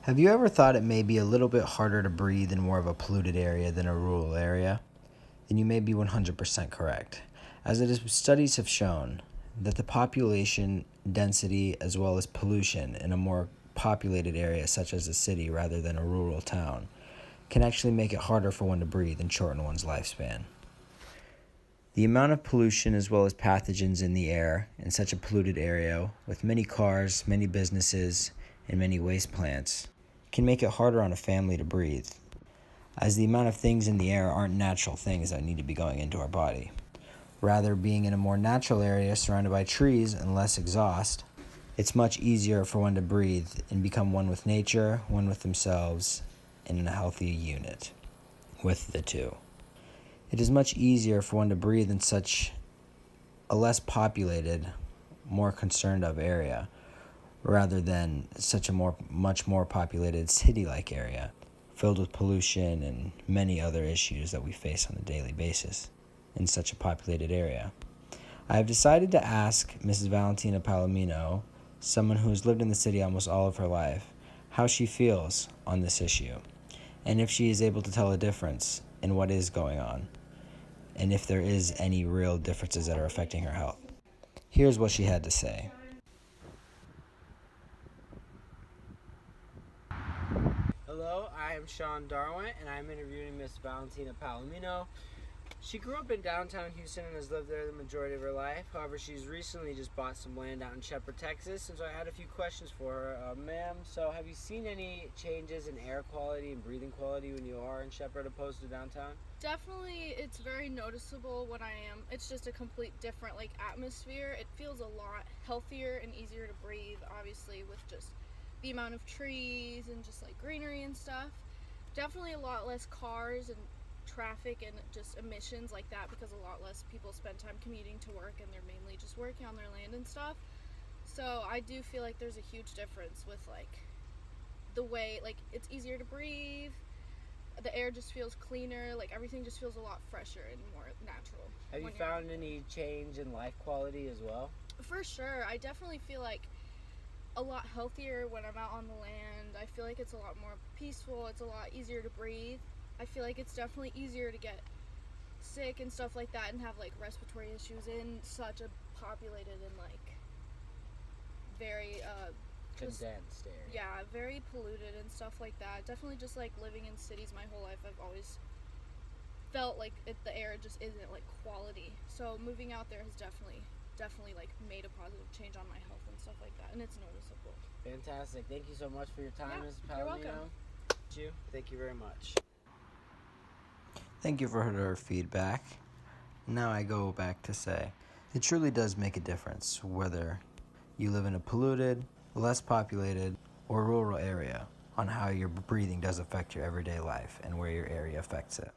Have you ever thought it may be a little bit harder to breathe in more of a polluted area than a rural area? Then you may be 100% correct, as studies have shown that the population density as well as pollution in a more populated area such as a city rather than a rural town can actually make it harder for one to breathe and shorten one's lifespan. The amount of pollution as well as pathogens in the air in such a polluted area with many cars, many businesses, and many waste plants can make it harder on a family to breathe, as the amount of things in the air aren't natural things that need to be going into our body. Rather, being in a more natural area surrounded by trees and less exhaust, it's much easier for one to breathe and become one with nature, one with themselves, and in a healthy unit with the two. It is much easier for one to breathe in such a less populated, more concerned of area, rather than such a much more populated city-like area, filled with pollution and many other issues that we face on a daily basis in such a populated area. I have decided to ask Mrs. Valentina Palomino, someone who has lived in the city almost all of her life, how she feels on this issue, and if she is able to tell a difference in what is going on, and if there is any real differences that are affecting her health. Here's what she had to say. Hello, I am Sean Darwin, and I'm interviewing Miss Valentina Palomino. She grew up in downtown Houston and has lived there the majority of her life. However, she's recently just bought some land out in Shepherd, Texas, and so I had a few questions for her. Ma'am, so have you seen any changes in air quality and breathing quality when you are in Shepherd opposed to downtown? Definitely, it's very noticeable when I am. It's just a complete different atmosphere. It feels a lot healthier and easier to breathe, obviously, with just the amount of trees and just greenery and stuff. Definitely a lot less cars and traffic and just emissions like that, because a lot less people spend time commuting to work and they're mainly just working on their land and stuff. So I do feel like there's a huge difference with the way it's easier to breathe. The air just feels cleaner, everything just feels a lot fresher and more natural. Have you found any change in life quality as well? For sure. I definitely feel a lot healthier when I'm out on the land. I feel like it's a lot more peaceful. It's a lot easier to breathe. I feel like it's definitely easier to get sick and stuff like that and have respiratory issues in such a populated and very condensed area. Yeah, very polluted and stuff like that. Definitely just living in cities my whole life, I've always felt the air just isn't quality. So moving out there has definitely made a positive change on my health and stuff like that, and it's noticeable. Fantastic. Thank you so much for your time, Ms. Palomino. You're welcome. Thank you very much. Thank you for her feedback. Now I go back to say, it truly does make a difference whether you live in a polluted, less populated, or rural area on how your breathing does affect your everyday life and where your area affects it.